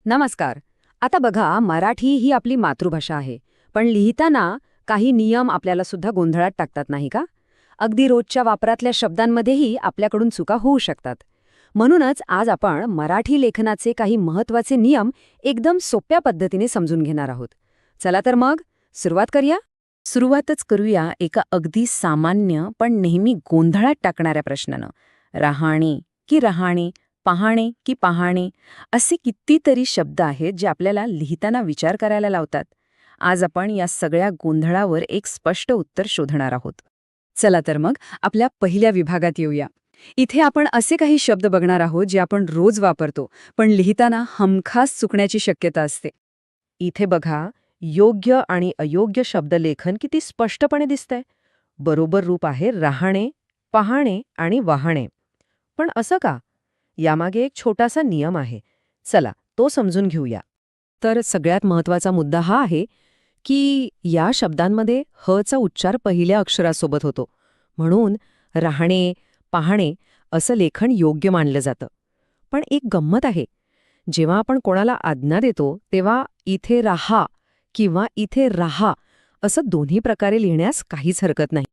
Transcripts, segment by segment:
नमस्कार. आता बघा, मराठी ही आपली मातृभाषा आहे, पण लिहिताना काही नियम आपल्याला सुद्धा गोंधळात टाकतात, नाही का? अगदी रोजच्या वापरातल्या शब्दांमध्येही आपल्याकडून चुका होऊ शकतात. म्हणूनच आज आपण मराठी लेखनाचे काही महत्त्वाचे नियम एकदम सोप्या पद्धतीने समजून घेणार आहोत. चला तर मग सुरुवात करूया. सुरुवातच करूया एका अगदी सामान्य पण नेहमी गोंधळात टाकणाऱ्या प्रश्नानं. रहाणे की रहाणे, पाहणे की पाहणे, असे कितीतरी शब्द आहेत जे आपल्याला लिहिताना विचार करायला लावतात. आज आपण या सगळ्या गोंधळावर एक स्पष्ट उत्तर शोधणार आहोत. चला तर मग आपल्या पहिल्या विभागात येऊया. इथे आपण असे काही शब्द बघणार आहोत जे आपण रोज वापरतो, पण लिहिताना हमखास चुकण्याची शक्यता असते. इथे बघा, योग्य आणि अयोग्य शब्दलेखन किती स्पष्टपणे दिसतंय. बरोबर रूप आहे राहणे, पाहणे आणि वाहणे. पण असं का? यामागे एक छोटासा नियम आहे. चला तो समजून घेऊया. तर सगळ्यात महत्त्वाचा मुद्दा हा आहे की या शब्दांमध्ये हचा उच्चार पहिल्या अक्षरासोबत होतो. म्हणून राहणे, पाहणे असं लेखन योग्य मानलं जातं. पण एक गंमत आहे. जेव्हा आपण कोणाला आज्ञा देतो तेव्हा इथे राहा किंवा इथे राहा असं दोन्ही प्रकारे लिहिण्यास काहीच हरकत नाही.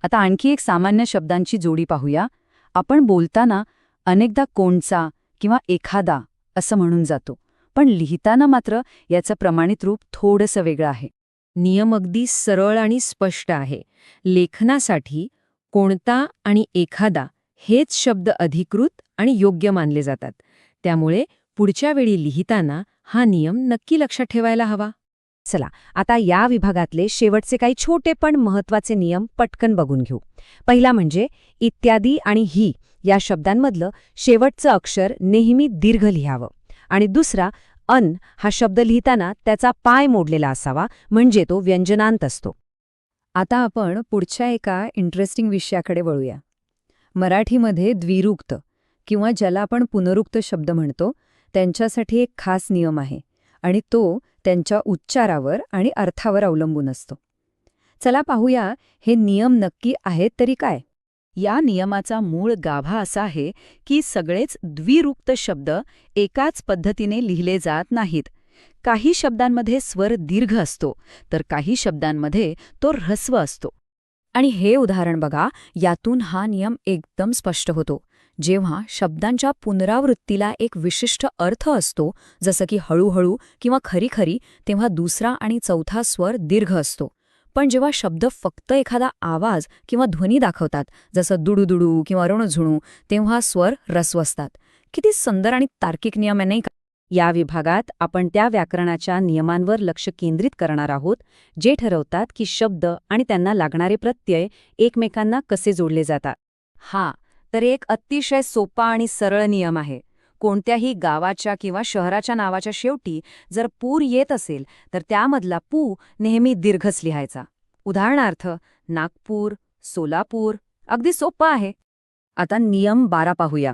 आता आणखी एक सामान्य शब्दांची जोडी पाहूया. आपण बोलताना अनेकदा कोणचा किंवा एखादा असं म्हणून जातो, पण लिहिताना मात्र याचं प्रमाणित रूप थोडंसं वेगळं आहे. नियम अगदी सरळ आणि स्पष्ट आहे. लेखनासाठी कोणता आणि एखादा हेच शब्द अधिकृत आणि योग्य मानले जातात. त्यामुळे पुढच्या वेळी लिहिताना हा नियम नक्की लक्षात ठेवायला हवा. चला आता या विभागातले शेवटचे काही छोटे पण महत्त्वाचे नियम पटकन बघून घेऊ. पहिला म्हणजे इत्यादी आणि ही या शब्दांमधलं शेवटचं अक्षर नेहमी दीर्घ लिहावं. आणि दुसरा, अन हा शब्द लिहिताना त्याचा पाय मोडलेला असावा, म्हणजे तो व्यंजनांत असतो. आता आपण पुढच्या एका इंटरेस्टिंग विषयाकडे वळूया. मराठीमध्ये द्विरुक्त किंवा ज्याला आपण पुनरुक्त शब्द म्हणतो, त्यांच्यासाठी एक खास नियम आहे आणि तो त्यांच्या उच्चारावर आणि अर्थावर अवलंबून असतो. चला पाहूया हे नियम नक्की आहेत तरी काय. या नियमाचा मूळ गाभा असा आहे की सगळेच द्विरुक्त शब्द एकाच पद्धतीने लिहिले जात नाहीत. काही शब्दांमध्ये स्वर दीर्घ असतो तर काही शब्दांमध्ये तो ऱ्हस्व असतो. आणि हे उदाहरण बघा, यातून हा नियम एकदम स्पष्ट होतो. जेव्हा शब्दांच्या पुनरावृत्तीला एक विशिष्ट अर्थ असतो, जसं की हळूहळू किंवा खरीखरी, तेव्हा दुसरा आणि चौथा स्वर दीर्घ असतो. पण जेव्हा शब्द फक्त एखादा आवाज किंवा ध्वनी दाखवतात, जसं दुडूदुडू किंवा रणझुणू, तेव्हा स्वर ऱ्हस्व असतात. किती सुंदर आणि तार्किक नियम आहे, नाही का? या विभागात आपण त्या व्याकरणाच्या नियमांवर लक्ष केंद्रित करणार आहोत, जे ठरवतात की शब्द आणि त्यांना लागणारे प्रत्यय एकमेकांना कसे जोडले जातात. हा तर एक अतिशय सोपा आणि सरळ नियम आहे. कोणत्याही गावाच्या किंवा शहराच्या नावाच्या शेवटी जर पूर येत असेल तर त्यामधला पू नेहमी दीर्घच लिहायचा. उदाहरणार्थ नागपूर, सोलापूर. अगदी सोपं आहे. आता नियम 12 पाहूया.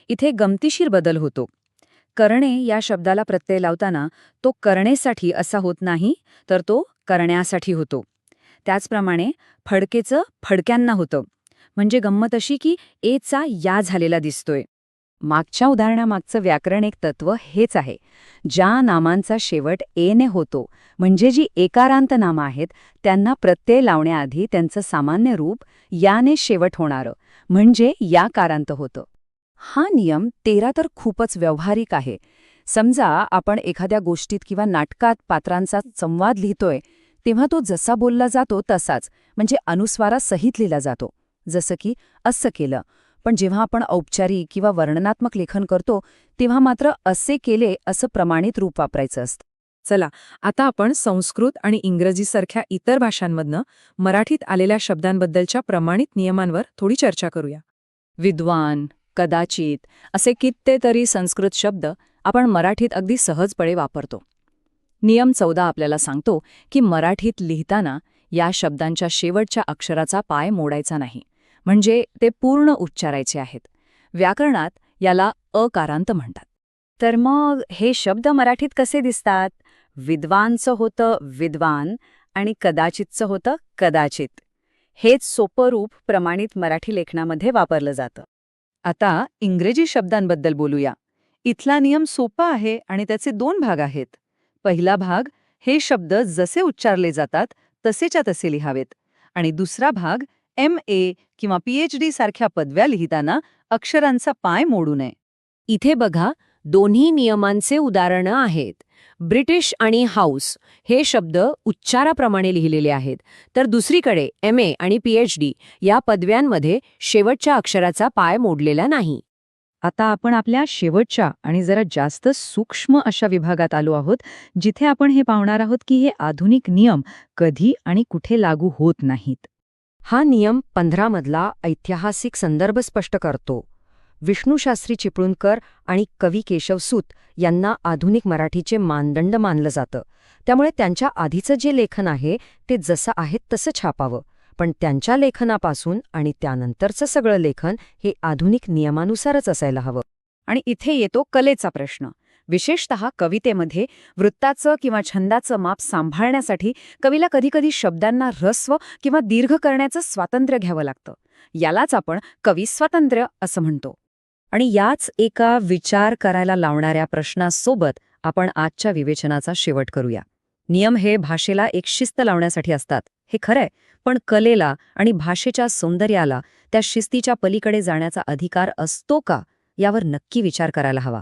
इथे गमतीशीर बदल होतो. करणे या शब्दाला प्रत्यय लावताना तो करणेसाठी असा होत नाही, तर तो करण्यासाठी होतो. त्याचप्रमाणे फडकेचं फडक्यांना होतं. म्हणजे गंमत अशी की एचा या झालेला दिसतोय. मागच्या उदाहरणामागचं व्याकरण एक तत्व हेच आहे. ज्या नामांचा शेवट एने होतो, म्हणजे जी एकारांत नामं आहेत, त्यांना प्रत्यय लावण्याआधी त्यांचं सामान्य रूप याने शेवट होणारं म्हणजे याकारांत होतं. हा नियम 13 तर खूपच व्यावहारिक आहे. समजा आपण एखाद्या गोष्टीत किंवा नाटकात पात्रांचा संवाद लिहितोय, तेव्हा तो जसा बोलला जातो तसाच, म्हणजे अनुस्वारासहित लिहिला जातो. जसं की असं केलं. पण जेव्हा आपण औपचारिक किंवा वर्णनात्मक लेखन करतो तेव्हा मात्र असे केले असं प्रमाणित रूप वापरायचं असतं. चला आता आपण संस्कृत आणि इंग्रजीसारख्या इतर भाषांमधनं मराठीत आलेल्या शब्दांबद्दलच्या प्रमाणित नियमांवर थोडी चर्चा करूया. विद्वान, कदाचित असे कितीतरी संस्कृत शब्द आपण मराठीत अगदी सहजपणे वापरतो. नियम 14 आपल्याला सांगतो की मराठीत लिहिताना या शब्दांच्या शेवटच्या अक्षराचा पाय मोडायचा नाही, म्हणजे ते पूर्ण उच्चारायचे आहेत. व्याकरणात याला अकारांत म्हणतात. तर मग हे शब्द मराठीत कसे दिसतात? विद्वानचं होतं विद्वान आणि कदाचितचं होतं कदाचित. हेच सोपं रूप प्रमाणित मराठी लेखनामध्ये वापरलं जातं. आता इंग्रजी शब्दांबद्दल बोलूया. इथला नियम सोपा आहे आणि त्याचे 2 भाग आहेत. पहिला भाग, हे शब्द जसे उच्चारले जातात तसेच्या तसे लिहावेत. आणि दुसरा भाग, MA किंवा PhD सारख्या पदव्या लिहिताना अक्षरांचा पाय मोडू नये. इथे बघा, दोन्ही नियमांचे उदाहरणं आहेत. ब्रिटिश आणि हाऊस हे शब्द उच्चाराप्रमाणे लिहिलेले आहेत, तर दुसरीकडे MA आणि PhD या पदव्यांमध्ये शेवटच्या अक्षराचा पाय मोडलेला नाही. आता आपण आपल्या शेवटच्या आणि जरा जास्त सूक्ष्म अशा विभागात आलो आहोत, जिथे आपण हे पाहणार आहोत की हे आधुनिक नियम कधी आणि कुठे लागू होत नाहीत. हा नियम 15 मधला ऐतिहासिक संदर्भ स्पष्ट करतो. विष्णूशास्त्री चिपळूणकर आणि कवी केशवसूत यांना आधुनिक मराठीचे मानदंड मानलं जातं. त्यामुळे त्यांच्या आधीचं जे लेखन आहे ते जसं आहे तसं छापावं. पण त्यांच्या लेखनापासून आणि त्यानंतरचं सगळं लेखन हे आधुनिक नियमानुसारच असायला हवं. आणि इथे येतो कलेचा प्रश्न. विशेषतः कवितेमध्ये वृत्ताचं किंवा छंदाचं माप सांभाळण्यासाठी कवीला कधीकधी शब्दांना ऱ्हस्व किंवा दीर्घ करण्याचं स्वातंत्र्य घ्यावं लागतं. यालाच आपण कवी स्वातंत्र्य असं म्हणतो. आणि याच एका विचार करायला लावणाऱ्या प्रश्नासोबत आपण आजच्या विवेचनाचा शेवट करूया. नियम हे भाषेला एक शिस्त लावण्यासाठी असतात, हे खरंय, पण कलेला आणि भाषेच्या सौंदर्याला त्या शिस्तीच्या पलीकडे जाण्याचा अधिकार असतो का, यावर नक्की विचार करायला हवा.